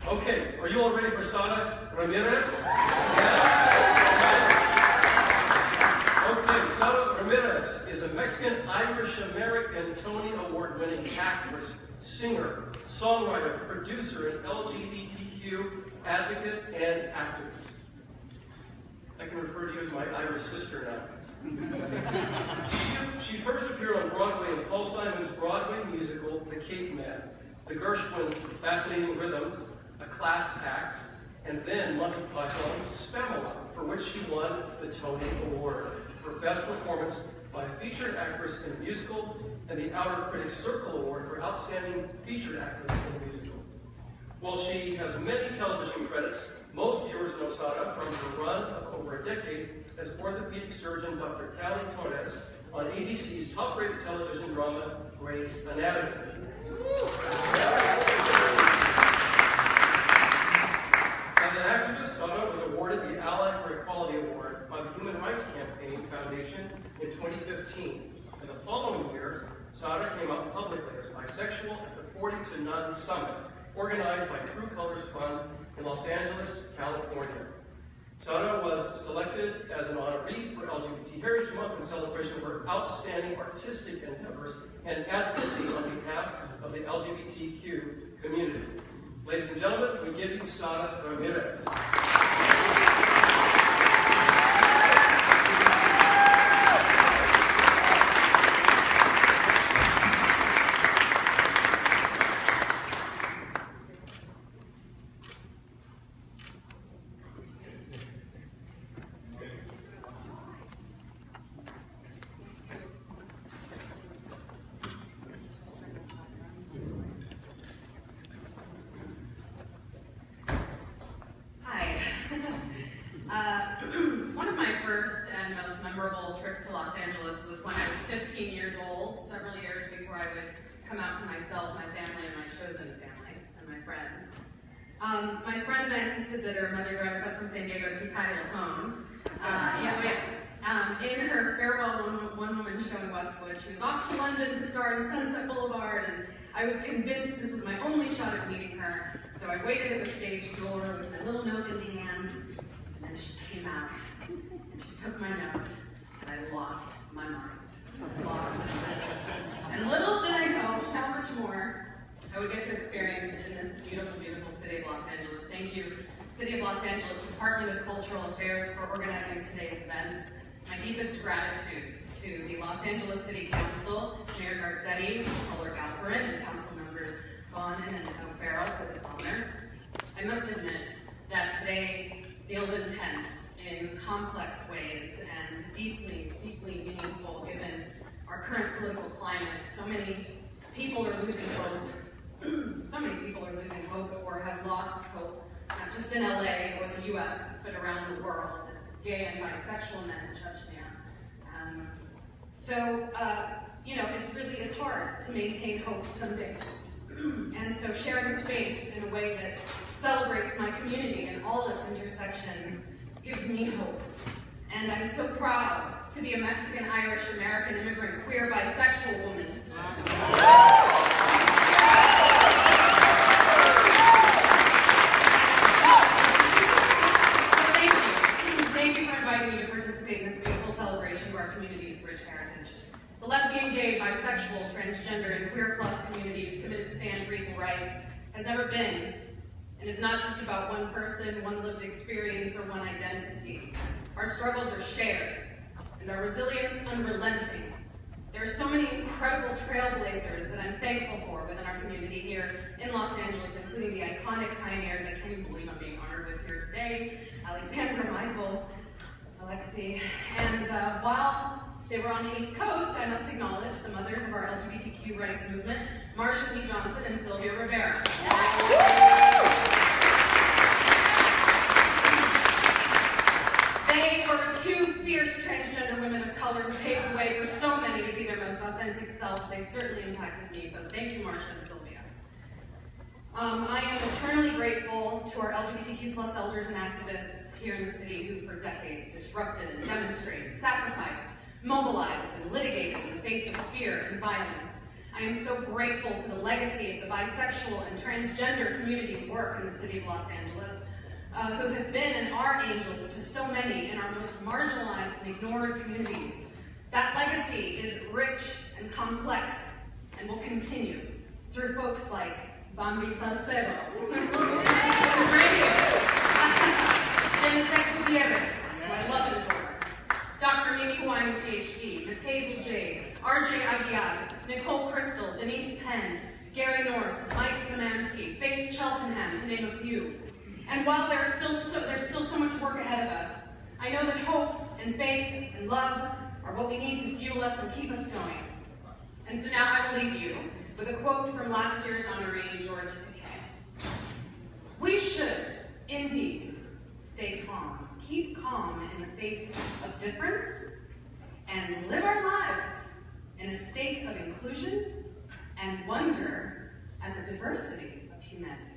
Okay, are you all ready for Sara Ramirez? Yeah. Okay, Sara Ramirez is a Mexican-Irish-American Tony Award-winning actress, singer, songwriter, producer, and LGBTQ advocate and activist. I can refer to you as my Irish sister now. She first appeared on Broadway in Paul Simon's Broadway musical, The Caveman, the Gershwin's Fascinating Rhythm, a class act, and then Monty Python's Spamalot, for which she won the Tony Award for Best Performance by a Featured Actress in a Musical, and the Outer Critics Circle Award for Outstanding Featured Actress in a Musical. While she has many television credits, most viewers know Sara from her run of over a decade as orthopedic surgeon Dr. Callie Torres on ABC's top-rated television drama, Grey's Anatomy. As an activist, Sara was awarded the Ally for Equality Award by the Human Rights Campaign Foundation in 2015. And the following year, Sara came out publicly as bisexual at the 40 to None Summit, organized by True Colors Fund in Los Angeles, California. Sara was selected as an honoree for LGBT Heritage Month in celebration of her outstanding artistic endeavors and advocacy on behalf of the LGBTQ community. Ladies and gentlemen, we give you Sara Ramirez. One of my first and most memorable trips to Los Angeles was when I was 15 years old, several years before I would come out to myself, my family, and my chosen family, and my friends. My friend and I insisted that her mother drive us up from San Diego to see Patty LaPone. In her farewell one-woman show in Westwood, she was off to London to star in Sunset Boulevard, and I was convinced this was my only shot at meeting her, so I waited at the stage door with my little note in hand. And she came out, and she took my note, and I lost my mind. And little did I know how much more I would get to experience in this beautiful, beautiful city of Los Angeles. Thank you, City of Los Angeles Department of Cultural Affairs, for organizing today's events. My deepest gratitude to the Los Angeles City Council, Mayor Garcetti, Controller Gilbert, and council members Bonin and O'Farrell for this honor. I must admit that today feels intense in complex ways and deeply, deeply meaningful given our current political climate. So many people are losing hope. So many people are losing hope or have lost hope, not just in LA or the US, but around the world. It's gay and bisexual men in Chechnya. It's hard to maintain hope some days. And so sharing space in a way that celebrates my community and all its intersections gives me hope. And I'm so proud to be a Mexican, Irish, American, immigrant, queer, bisexual woman. Thank you for inviting me to participate in this beautiful celebration of our community's rich heritage. The lesbian, gay, bisexual, transgender, and queer plus communities committed to stand for equal rights has never been, and is not just about one person, one lived experience, or one identity. Our struggles are shared, and our resilience unrelenting. There are so many incredible trailblazers that I'm thankful for within our community here in Los Angeles, including the iconic pioneers I can't even believe I'm being honored with here today, Alexandra, Michael, Alexi, and while they were on the East Coast, I must acknowledge the mothers of our LGBTQ rights movement, Marsha Lee Johnson and Sylvia Rivera. They were two fierce transgender women of color who paved the way for so many to be their most authentic selves. They certainly impacted me, so thank you, Marsha and Sylvia. I am eternally grateful to our LGBTQ plus elders and activists here in the city who for decades disrupted and demonstrated, sacrificed, mobilized, and litigated in the face of fear and violence. I am so grateful to the legacy of the bisexual and transgender community's work in the city of Los Angeles, who have been and are angels to so many in our most marginalized and ignored communities. That legacy is rich and complex and will continue through folks like Bambi Salcedo, Jennifer Gutierrez, who I love and adore, Dr. Mimi Wine, PhD, Ms. Hazel Jade, R.J. Aguiar, Nicole Crystal, Denise Penn, Gary North, Mike Zemansky, Faith Cheltenham, to name a few. And while there's still so much work ahead of us, I know that hope and faith and love are what we need to fuel us and keep us going. And so now I will leave you with a quote from last year's honoree, George Takei. We should, indeed, stay calm, keep calm in the face of difference, and live our lives in a state of inclusion and wonder at the diversity of humanity.